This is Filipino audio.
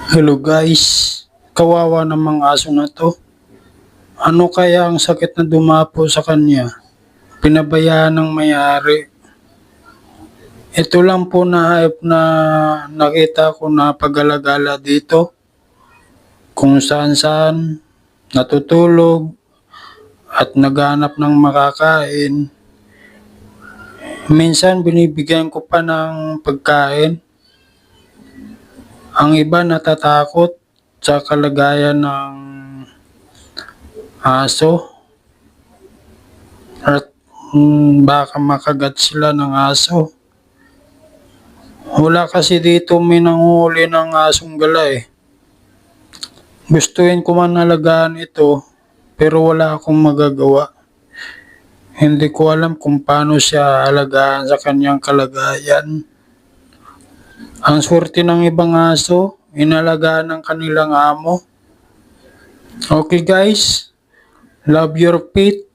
Hello guys, kawawa namang aso na to. Ano kaya ang sakit na dumapo sa kanya? Pinabayaan ng may-ari. Ito lang po na hayop na nakita ko na pag-alagala dito. Kung saan natutulog at naghanap ng makakain. Minsan binibigyan ko pa ng pagkain. Ang iba natatakot sa kalagayan ng aso at baka makagat sila ng aso. Wala kasi dito may nanguhuli ng asong gala eh. Gustuin ko man alagaan ito pero wala akong magagawa. Hindi ko alam kung paano siya alagaan sa kanyang kalagayan. Ang swerte ng ibang aso, inalagaan ng kanilang amo. Okay guys, love your pet.